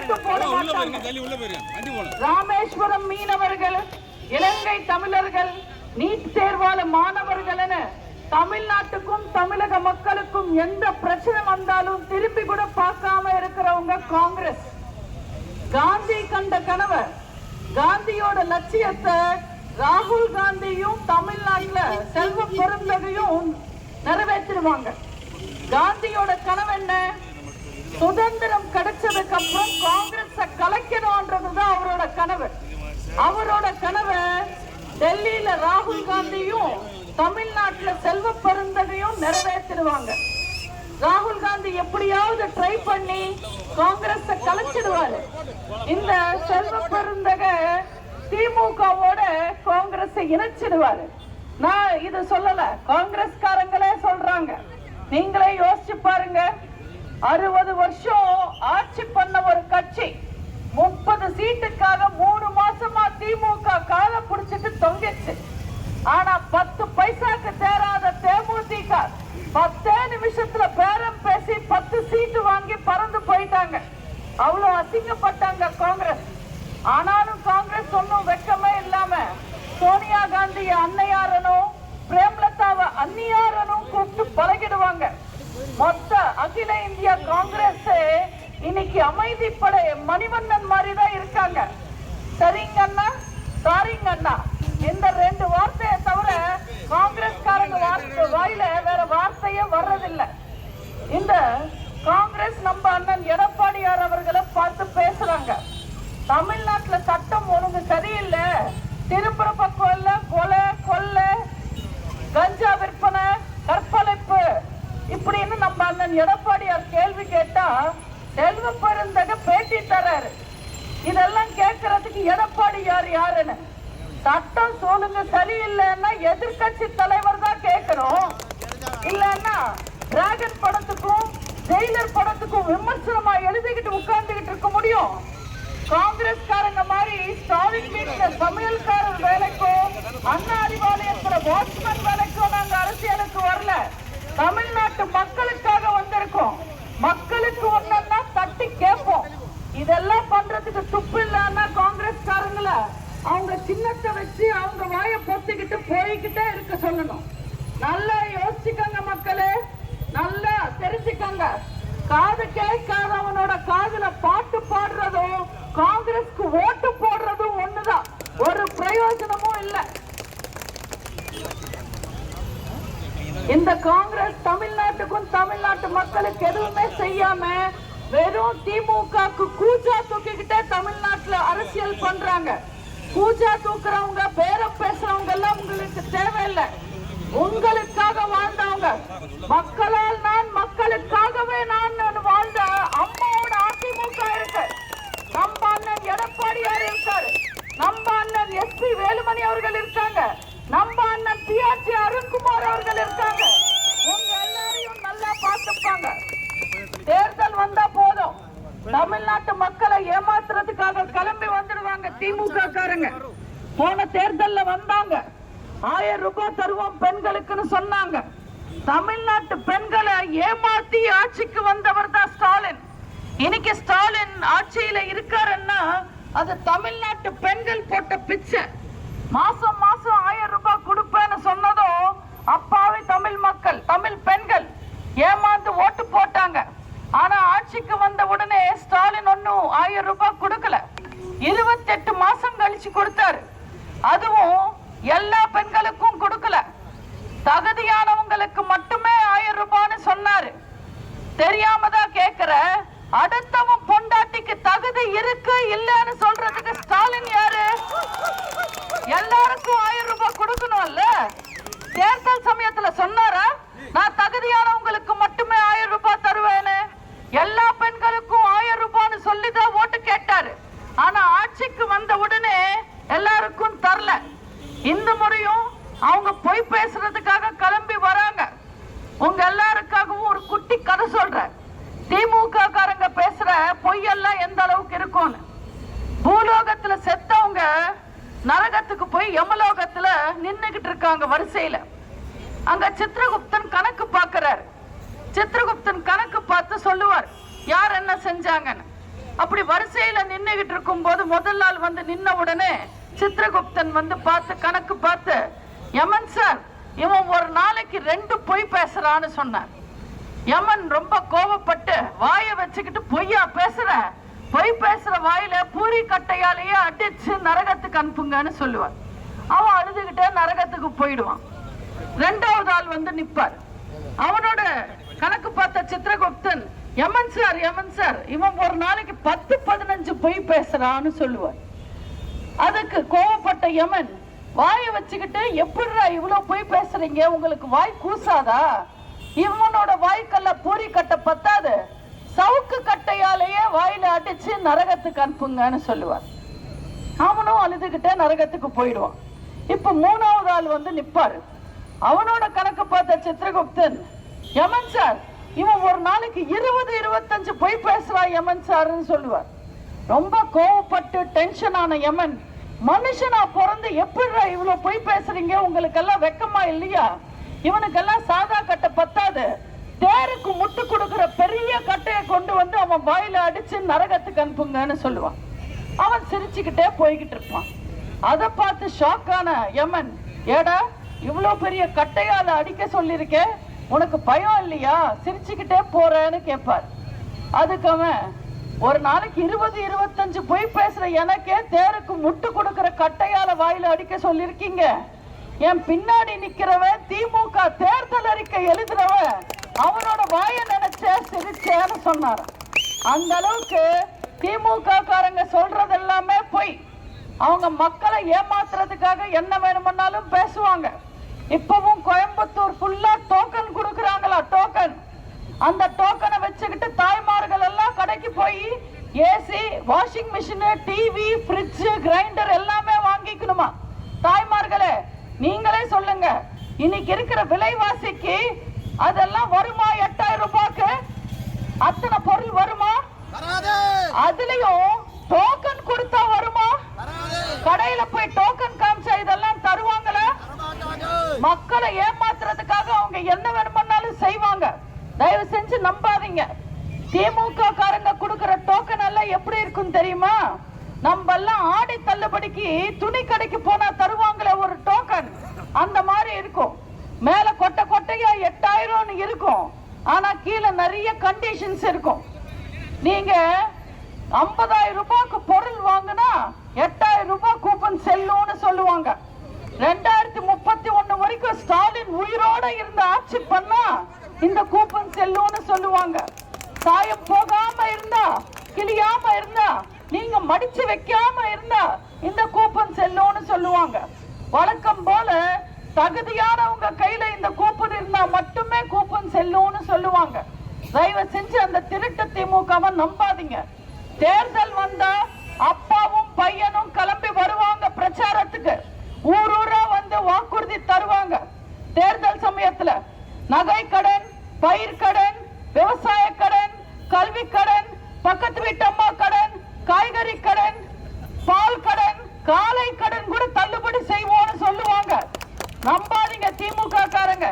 ஓட்டு போட மாட்டாங்க. ராமேஸ்வரம் மீனவர்கள், இலங்கை தமிழர்கள், நீட் தேர்வால மாணவர்கள், தமிழ்நாட்டுக்கும் தமிழக மக்களுக்கும் எந்த பிரச்சனை வந்தாலும் திரும்பி கூட பார்க்காம இருக்கிறவங்க காங்கிரஸ். காந்தி கண்ட கனவு, காந்தியோட லட்சியத்தை ராகுல் காந்தியும் தமிழ்நாட்டுல செல்வ பெருந்தகையும் நிறைவேற்றிடுவாங்க. காந்தியோட கனவு என்ன? சுதந்திரம் கிடைச்சதுக்கு அப்புறம் காங்கிரஸ கலைக்கணும்ன்றதுதான் அவரோட கனவு. அவரோட கனவை டெல்லியில ராகுல் காந்தியும் தமிழ்நாட்டுல செல்வ பெருந்தகையும் நிறைவேற்றிடுவாங்க. ராகுல் காந்தி எப்படியாவது ட்ரை பண்ணி காங்கிரஸ கலைச்சிடுவாரு. இந்த செல்வ பெருந்தக திமுகவோட காங்கிரஸ இணைச்சிடுவாரு. நான் இது சொல்லல, காங்கிரஸ்காரங்களே சொல்றாங்க. நீங்களே யோசிச்சு பாருங்க. 60 வருஷம் ஆட்சி பண்ண ஒரு கட்சி 30 சீட்டுக்காக 3 மாசமா திமுக காலை பிடிச்சிட்டு தொங்கிச்சு. ஆனா 10 பைசாக்கு தேராத தேமுதிக 10 நிமிஷத்துல பேரம் பேசி 10 சீட்டு வாங்கி பறந்து போயிட்டாங்க. அவ்வளவு அசிங்கப்பட்டாங்க காங்கிரஸ். ஆனாலும் காங்கிரஸ் ஒன்னும் வெக்கமே இல்லாம சோனியா காந்தி அன்னையாரனும் பிரேமலதாவை அன்னியாரனும் கூப்பிட்டு பழகிடுவாங்க. மொத்த அகில இந்திய காங்கிரஸ் இன்னைக்கு அமைதிப்படை மணிவண்ணன் மாதிரி தான் இருக்காங்க. சரிங்கண்ணா, சாரிங்கண்ணா, இந்த 2 வார்த்தையை தவிர காங்கிரஸ்காரங்க வாயில வேற வார்த்தையே வர்றதில்லை. இந்த காங்கிரஸ் நம்ம அண்ணன் எடப்பாடியார் அவர்களை பார்த்து பேசுறாங்க. தமிழ்நாட்டுல சட்டம் ஒழுங்கு சரியில்லை, திருப்புற பக்கம் இல்ல, கொலை கொள்ளை, கஞ்சா விற்பனை, கற்பழிப்பு இப்படின்னு நம்ம அண்ணன் எடப்பாடியார் கேள்வி கேட்டா செல்வ பெருந்தக பேட்டி தராரு. இதெல்லாம் கேட்கறதுக்கு எடப்பாடியார் யாருன்னு? சட்டம் சொல்லுங்க சரியில்லைன்னா எதிர்கட்சி தலைவர் தான் கேட்கணும். இல்லன்னா டிராகன் படத்துக்கும் ஜெயிலர் படத்துக்கும் விமர்சனமா எழுதிக்கிட்டு உட்கார்ந்துகிட்டு இருக்க முடியும்? காங்கிரஸ்காரங்க மாதிரி ஸ்டாலின் வீட்டுல சமையல்காரர் வேலைக்கோ அண்ணா அறிவாலயத்துல வாட்ச்மேன் வேலைக்கோ நாங்க அரசியலுக்கு வரல. தமிழ்நாட்டு மக்களுக்காக வந்திருக்கோம். மக்களுக்கு ஒன்னா தட்டி கேட்போம். இதெல்லாம் பண்றதுக்கு துப்பு இல்லன்னா காங்கிரஸ்காரங்கள அவங்க சின்னத்தை வச்சு அவங்க வாயை பொத்திக்கிட்டு போய்கிட்டே இருக்க சொல்லணும். நல்லா யோசிச்சுக்கங்க மக்களே, நல்லா தெரிஞ்சுக்கங்க. காது கேட்காதவனோட காதுல பாட்டு பாடுறதும் காங்கிரஸ்க்கு ஓட்டு போடுறதும் ஒண்ணுதான். ஒரு பிரயோஜனமும் இல்லை. இந்த காங்கிரஸ் தமிழ்நாட்டுக்கும் தமிழ்நாட்டு மக்களுக்கு எதுவுமே செய்யாம வெறும் திமுகக்கு கூச்சா தூக்கிக்கிட்டே தமிழ்நாட்டுல அரசியல் பண்றாங்க. கூச்சா தூக்குறவங்க, பேரம் பேசுறவங்க எல்லாம் உங்களுக்கு தேவையில்லை. உங்களுக்காக வாழ்ந்தவங்க, மக்களால் நான் மக்களுக்காகவே நான் வாழ்ந்த அம்மாவோட அதிமுக இருக்கு. நம்ம அண்ணன் எடப்பாடியார் இருக்காரு, நம்ம அண்ணன் எஸ்பி வேலுமணி அவர்கள் இருக்காங்க, நம்ம அண்ணன் பிஆர்சி அருண்குமார் அவர்கள் இருக்காங்க. உங்க எல்லாரையும் நல்லா பார்த்துப்பாங்க. தேர்தல் வந்தா போதும் தமிழ்நாட்டு மக்களை ஏமாத்துறதுக்காக கிளம்பி வந்துடுவாங்க திமுக காரங்க. போன தேர்தல்ல வந்தாங்க, 1000 ரூபாய் தருவோம் பெண்களுக்குன்னு சொன்னாங்க. தமிழ்நாட்டு பெண்களை ஏமாத்தி ஆட்சிக்கு வந்தவர் தான் ஸ்டாலின். இன்னைக்கு ஸ்டாலின் ஆட்சியில இருக்காருன்னா அது தமிழ்நாட்டு பெண்கள் போட்ட பிச்சை. மாசம் மாசம் 1000 ரூபாய் கொடுப்பேன்னு சொன்னதும் அப்பாவி தமிழ் மக்கள், தமிழ் பெண்கள் ஏமாந்து ஓட்டு போட்டாங்க. ஆனா ஆட்சிக்கு வந்த உடனே ஸ்டாலின் ஒன்னும் 1000 ரூபாய் கொடுக்கல, 28 மாசம் கழிச்சு கொடுத்தாரு. அதுவும் எல்லா பெண்களுக்கும் கொடுக்கல, தகுதியானவங்களுக்கு மட்டுமே 1000 ரூபான்னு சொன்னாரு. தெரியாம தான் கேக்குற, அடுத்தவன் பொண்டாட்டிக்கு தகுதி இருக்கு இல்லன்னு சொல்றதுக்கு ஸ்டாலின் யாரு? எல்லாருக்கும் 1000 ரூபாய் கொடுக்கணும்ல. தேர்தல் சமயத்துல சொன்னாரா நான் தகுதியானவங்களுக்கு மட்டுமே 1000 ரூபாய் தருவேன்னு? எல்லா பெண்களுக்கும் 1000 ரூபான்னு சொல்லிதான் ஓட்டு கேட்டாரு. ஆனா ஆட்சிக்கு வந்த உடனே எல்லாருக்கும் தரல. இந்த முறையும் அவங்க பொய் பேசுறதுக்காக கிளம்பி வராங்க. உங்க எல்லாருக்காகவும் ஒரு குட்டி கதை சொல்றேன். திமுக காரங்க பேசுற பொய்யெல்லாம் எந்த அளவுக்கு இருக்கும்னு. பூலோகத்துல செத்தவங்க நரகத்துக்கு போய் யமலோகத்துல நின்னுகிட்டு இருக்காங்க வரிசையில. அங்க சித்திரகுப்தன் கணக்கு பாக்குறாரு. சித்திரகுப்தன் கணக்கு பார்த்து சொல்லுவார் யார் என்ன செஞ்சாங்கன்னு. அப்படி வரிசையில நின்னுகிட்டு இருக்கும் போது முதல் நாள் வந்து நின்ன உடனே சித்திரகுப்தன் வந்து பார்த்து கணக்கு பார்த்து, யமன் சார், இவன் ஒரு நாளைக்கு 2 பொய் பேசுறான்னு சொன்னார். யமன் ரொம்ப கோபப்பட்டு, வாயை வச்சுக்கிட்டு பொய்யா பேசுற, பொய் பேசுற வாயில பூரி கட்டையாலேயே அடிச்சு நரகத்துக்கு அனுப்புங்கன்னு சொல்லுவார். அவன் அழுதுகிட்டே நரகத்துக்கு போயிடுவான். 2வது ஆள் வந்து நிப்பார். அவனோட கணக்கு பார்த்த சித்திரகுப்தன், யமன் சார், இவன் ஒரு நாளைக்கு 10-15 பொய் பேசுறான்னு சொல்லுவார். அதுக்கு கோபப்பட்ட யமன், வாயை வச்சுக்கிட்டு எப்படிடா இவ்வளவு பொய் பேசுறீங்க, உங்களுக்கு வாய் கூசாதா, இவனோட வாய்க்கல்ல பூரி கட்டை பத்தாது, சவுக்கு கட்டையாலேயே வாயில அடிச்சு நரகத்துக்கு அனுப்புங்கன்னு சொல்லுவார். அவனும் அழுதுகிட்டே நரகத்துக்கு போயிடுவான். இப்ப 3வது ஆள் வந்து நிப்பாரு. அவனோட கணக்கு பார்த்த சித்திரகுப்தன், யமன் சார், இவன் ஒரு நாளைக்கு 20-25 பொய் பேசுறா யமன் சார்ன்னு சொல்லுவார். ரொம்ப கோவப்பட்டு டென்ஷன் ஆன யமன், மனுஷனா பிறந்து எப்படிடா இவ்வளவு பொய் பேசுறீங்க, உங்களுக்கு எல்லாம் வெக்கமா இல்லையா, இவனுக்கெல்லாம் சாதா கட்டை பத்தாது, தேருக்கு முட்டு கொடுக்கிற பெரிய கட்டையை கொண்டு வந்து அவன் வாயில அடிச்சு நரகத்துக்கு அனுப்புங்கன்னு சொல்லுவான். அவன் சிரிச்சுக்கிட்டே போய்கிட்டு இருப்பான். அதை பார்த்து ஷாக்கான யமன், ஏடா இவ்வளவு பெரிய கட்டையால அடிக்க சொல்லிருக்கே, உனக்கு பயம் இல்லையா, சிரிச்சுக்கிட்டே போறேன்னு கேட்பார். அதுக்கு அவன், ஒரு நாளைக்கு 20-25 பொய் பேசுற எனக்கே தேருக்கு முட்டு கொடுக்கிற கட்டையால வாயில அடிக்க சொல்லிருக்கீங்க, என் பின்னாடி நிக்கிறவன் திமுக தேர்தல் அறிக்கை எழுதுறவன், அவனோட வாய நினைச்ச சிரிச்சேன்னு சொன்னார். அந்த அளவுக்கு திமுக காரங்க சொல்றது எல்லாமே பொய். அவங்க மக்களை ஏமாத்துறதுக்காக என்ன வேணும்னாலும் பேசுவாங்க. இப்பவும் கோயம்புத்தூர் ஃபுல்லா டோக்கன் கொடுக்கறாங்களா, டோக்கன். அந்த டோக்கனை வச்சுக்கிட்டு தாய்மார்கள் எல்லாம் கடைக்கு போய் AC, washing machine, TV, fridge, grinder எல்லாமே வாங்கிக்கணுமா. தாய்மார்களே நீங்களே சொல்லுங்க, இன்னைக்கு இருக்கிற விலைவாசிக்கு அதெல்லாம் வருமா? 8000 ரூபாய்க்கு அத்தனை பொருள் வருமா? அதுலயும் டோக்கன் கொடுத்தா வருமா? கடையில போய் டோக்கன் காமிச்சா இதெல்லாம் தருவாங்களா? மக்களை ஏமாத்துறதுக்காக அவங்க என்ன வேணும்னாலும் செய்வாங்க. தயவு செஞ்சு நம்பாதீங்க. திமுக காரங்க கொடுக்கிற டோக்கன் எல்லாம் எப்படி இருக்கும் தெரியுமா? நம்ம எல்லாம் ஆடி தள்ளுபடிக்கு துணி கடைக்கு போனா தருவாங்களே ஒரு டோக்கன், அந்த மாதிரி இருக்கும். மேல கொட்டை கொட்டையா 8000 இருக்கும், ஆனா கீழே நிறைய கண்டிஷன்ஸ் இருக்கும். நீங்க 50,000 ரூபாய்க்கு பொருள் வாங்கினா 8000 ரூபாய் கூப்பன் செல்லும்னு சொல்லுவாங்க. 2031 வரைக்கும் ஸ்டாலின் உயிரோட இருந்த ஆட்சி பண்ணா இந்த கூப்பன் செல்லும்னு சொல்லுவாங்க. சாயம் போகாம இருந்தா, கிளியாம இருந்தா, நீங்க மடிச்சு வைக்காம இருந்தா இந்த கூப்பன் செல்லும்னு சொல்லுவாங்க. வழக்கம் போல தகுதியானவங்க கையில இந்த கூப்பன் இருந்தா மட்டுமே கூப்பன் செல்லும்னு சொல்லுவாங்க. தயவு செஞ்சு அந்த திருட்டு திமுகவை நம்பாதீங்க. தேர்தல் வந்தா அப்பாவும் பையனும் கிளம்பி வருவாங்க பிரச்சாரத்துக்கு, ஊர் ஊரா வந்து வாக்குறுதி தருவாங்க. தேர்தல் சமயத்துல நகை கடன், பயிர் கடன், விவசாய கடன், கல்வி கடன், பக்கத்து வீட்டு அம்மா கடன், காய்கறி கடன், பால் கடன், காலை கடன் கூட தள்ளுபடி செய்வோம்னு சொல்லுவாங்க. நம்பாதீங்க திமுக காரங்க.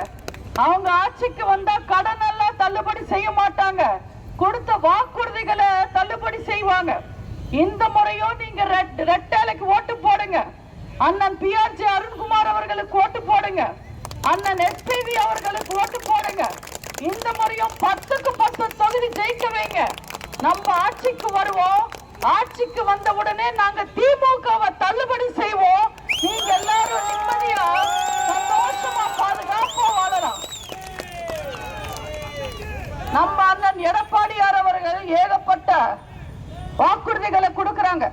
அவங்க ஆட்சிக்கு வந்தா கடன் எல்லாம் தள்ளுபடி செய்ய மாட்டாங்க, கொடுத்த வாக்குறுதிகளை தள்ளுபடி செய்வாங்க. இந்த முறையும் நீங்க ரெட்டலைக்கு ஓட்டு போடுங்க. அண்ணன் பிஆர்ஜி அருண்குமார் அவர்களுக்கு ஓட்டு போடுங்க, அண்ணன் எஸ்பிவி அவர்களுக்கு ஓட்டு போடுங்க. இந்த முறையும் 10க்கு 10 தொகுதி ஜெயிக்க வைங்க. நம்ம ஆட்சிக்கு வருவோம். ஆட்சிக்கு வந்த உடனே நாங்க திமுகவை தள்ளுபடி செய்வோம். நீங்க எல்லாரும் நிம்மதியா சந்தோஷமா பாதுகாப்பா வாழலாம். நம்ம அண்ணன் எடப்பாடியார் அவர்கள் ஏகப்பட்ட வாக்குறுதிகளை கொடுக்கறாங்க.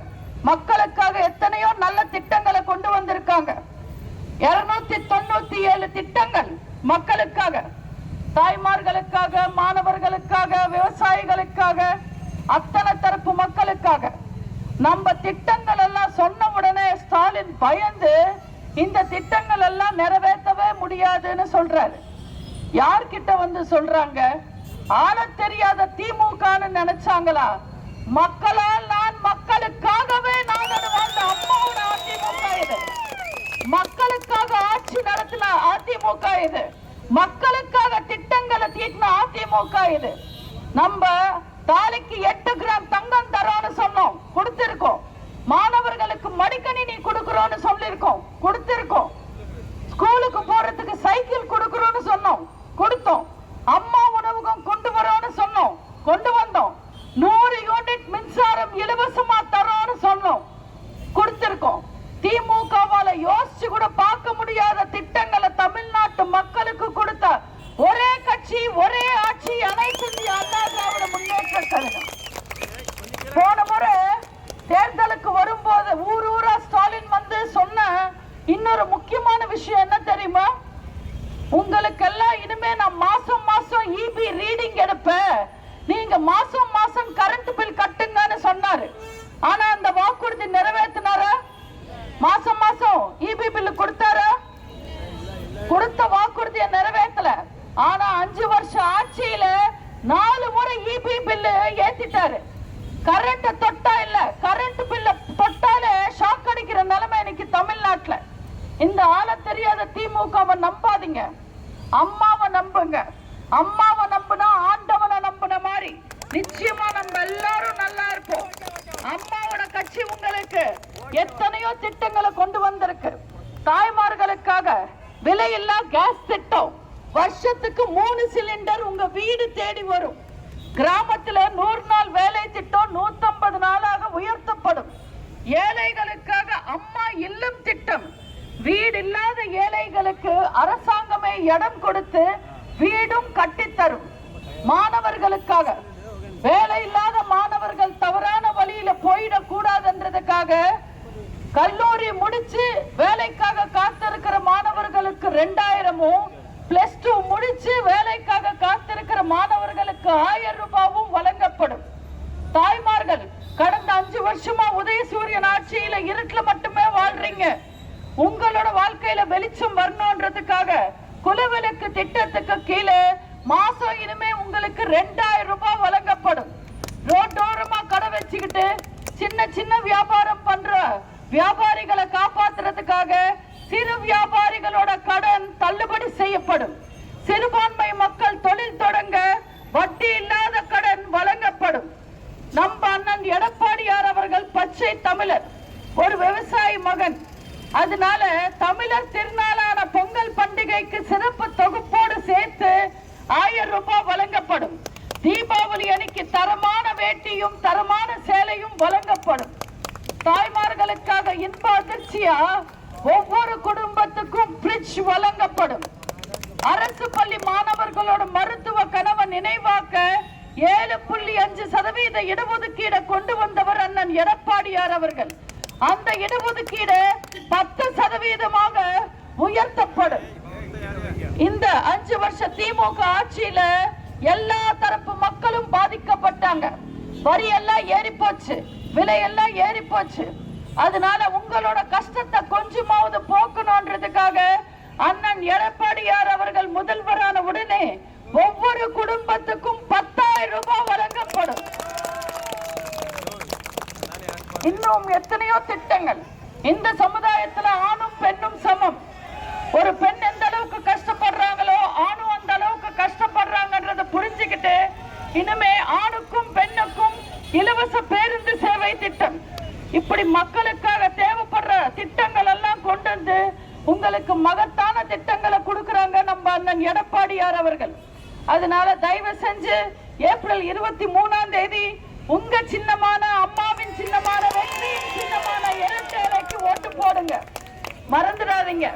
மக்களுக்காக எத்தனையோ நல்ல திட்டங்களை கொண்டு வந்திருக்காங்க. 297 திட்டங்கள் மக்களுக்காக, தாய்மார்களுக்காக, மாணவர்களுக்காக, விவசாயிகளுக்காக, அத்தனை தரப்பு மக்களுக்காக. நம்ம திட்டங்கள் எல்லாம் சொன்ன உடனே ஸ்டாலின் பயந்து இந்த திட்டங்கள் எல்லாம் நிறைவேற்றவே முடியாதுன்னு சொல்றாரு. யார்கிட்ட வந்து சொல்றாங்க? ஆள தெரியாத திமுகன்னு நினைச்சாங்களா? மக்களால் நான், மக்களுக்காகவே நான் வாழ்ந்த அம்மாவோட அதிமுக இது. மக்களுக்காக ஆட்சி நடத்தின அதிமுக இது. மக்களுக்காக திட்டங்களை தீட்டின அதிமுக இது. நம்ம தாலிக்கு 8 கிராம் தங்கம் தரோன்னு சொன்னோம், கொடுத்திருக்கோம். மாணவர்களுக்கு மடிக்கணினி கொடுக்கிறோம்னு சொல்லிருக்கோம், கொடுத்திருக்கோம். ஸ்கூலுக்கு போறதுக்கு சைக்கிள் கொடுக்கிறோம்னு சொன்னோம், கொடுத்தோம். அம்மா உணவகம் கொண்டு வரோம்னு சொன்னோம், கொண்டு வந்தோம். 100 யூனிட் மின்சாரம் இலவசமா தரோம்னு சொன்னோம், கொடுத்திருக்கோம். திமுகவால யோசிச்சு கூட பார்க்க முடியாத திட்டங்களை தமிழ்நாட்டு மக்களுக்கு கொடுத்த ஒரே கட்சி, ஒரே ஆட்சி அனைத்து இந்திய அண்ணா திராவிட முன்னேற்ற கழகம். போன முறை தேர்தலுக்கு வரும்போது ஊரா ஸ்டாலின் வந்து சொன்ன இன்னொரு முக்கியமான விஷயம் என்ன தெரியுமா? உங்களுக்கெல்லாம் இனிமே நான் மாசம் மாசம் இபி ரீடிங் எடுப்பேன், நீங்க மாசம் மாசம் கரண்ட் பில் கட்டுங்கன்னு சொன்னாரு. ஆனா அந்த வாக்குறுதி நிறைவேற்றினாரா? மாசம் மாசம் இபி பில் கொடுத்தாரா? கொடுத்த வாக்குறுதியை நிறைவேற்றல. ஆனா 5 வருஷம் ஆட்சியில 4 முறை இபி பில் ஏத்திட்டாரு. கரண்ட் தொட்டா இல்ல, கரண்ட் பில்ல தொட்டாலே ஷாக் அடிக்கிற நிலைமை இன்னைக்கு தமிழ்நாட்டுல. இந்த ஆள தெரியாத திமுகவை நம்பாதீங்க, அம்மாவை நம்புங்க. அம்மாவை நம்புனா ஆண்டவனை நம்புன மாதிரி நிச்சயமா நம்ம எல்லாரும் நல்லா இருப்போம். அம்மாவோட கட்சி உங்களுக்கு எத்தனையோ திட்டங்களை கொண்டு வந்திருக்கு. தாய்மார்களுக்காக விலையில்லா கேஸ் திட்டம், வருஷத்துக்கு 3 சிலிண்டர் உங்க வீடு தேடி வரும். கிராமத்துல 100 நாள் வேலை திட்டம் 150 நாளாக உயர்த்தப்படும். ஏழைகளுக்காக அம்மா இல்லம் திட்டம், வீடு இல்லாத ஏழைகளுக்கு அரசாங்கமே இடம் கொடுத்து வீடும் கட்டித்தரும். மாணவர்களுக்காக, வேலை இல்லாத மாணவர்கள் தவறான வழியில போயிடக் கூடாதுன்றதுக்காக கல்லூரி முடிச்சு வேலைக்காக காத்திருக்கிற மாணவர்களுக்கு 2000-உம், +2 முடிச்சு வேலைக்காக காத்திருக்கிற மாணவர்களுக்கு 1000 ரூபாயும் வழங்கப்படும். தாய்மார்கள் கடந்த 5 வருஷமா உதயசூரியன் ஆட்சியில இருட்டுல மட்டுமே வாழ்றீங்க. உங்களோட வாழ்க்கையில வெளிச்சம் வரணும்ன்றதுக்காக குலவிளக்கு திட்டத்துக்கு கீழே மாசம் இனிமே உங்களுக்கு 2000 ரூபாய் வழங்கப்படும். ரோட்டோரமா கடை வச்சுக்கிட்டு சின்ன சின்ன வியாபாரம் பண்ற வியாபாரிகளை காப்பாத்துறதுக்காக சிறு வியாபாரிகளோட கடன் தள்ளுபடி செய்யப்படும். சிறுபான்மை மக்கள் தொழில் தொடங்க வட்டி இல்லாத கடன் வழங்கப்படும். நம்ம அண்ணன் எடப்பாடியார் அவர்கள் பச்சை தமிழர், ஒரு விவசாயி மகன். அதனால தமிழர் திருநாளான பொங்கல் பண்டிகைக்கு சிறப்பு தொகுப்போடு சேர்த்து 1000 ரூபாய் வழங்கப்படும். தீபாவளி அன்னைக்கு தரமான வேட்டியும் தரமான சேலையும் வழங்கப்படும். தாய்மார்களுக்காக இன்ப அதிர்ச்சியா ஒவ்வொரு குடும்பத்துக்கும் ஃப்ரிட்ஜ் வழங்கப்படும். அரசு பள்ளி மாணவர்களோட மருத்துவ கனவை நினைவாக்க 7.5% இடஒதுக்கீடை கொண்டு வந்தவர் அண்ணன் எடப்பாடியார் அவர்கள். அந்த இடஒதுக்கீடு 10% உயர்த்தப்படும். இந்த 5 வருஷ திமுக ஆட்சியில எல்லா தரப்பு மக்களும் பாதிக்கப்பட்டாங்க. வரி எல்லாம் ஏறி போச்சு, விலையெல்லாம் ஏறி போச்சு. அதனால உங்களோட கஷ்டத்தை கொஞ்சமாவது போக்கணும்ன்றதுக்காக அண்ணன் எடப்பாடியார் அவர்கள் முதல்வரான உடனே ஒவ்வொரு குடும்பத்துக்கும் 10,000 ரூபாய் வழங்கப்படும். இன்னும் எத்தனையோ திட்டங்கள். இந்த சமுதாயத்துல ஆணும் பெண்ணும் சமம். ஒரு பெண் எந்த அளவுக்கு கஷ்டப்படுறாங்களோ ஆணும் அந்த அளவுக்கு கஷ்டப்படுறாங்கன்றத புரிஞ்சுக்கிட்டு இனிமே ஆணுக்கும் பெண்ணுக்கும் இலவச பேருந்து சேவை திட்டம், இப்படி மக்களுக்காக தேவைப்படுற திட்டங்கள் எல்லாம் கொண்டு வந்து உங்களுக்கு மகத்தான திட்டங்களை கொடுக்கறாங்க நம்ம அண்ணன் எடப்பாடியார் அவர்கள். அதனால தயவு செஞ்சு ஏப்ரல் 23ஆம் தேதி உங்க சின்னமான, அம்மாவின் சின்னமான, வெற்றியின் சின்னமான இரட்டை இலைக்கு ஓட்டு போடுங்க, மறந்துடாதீங்க.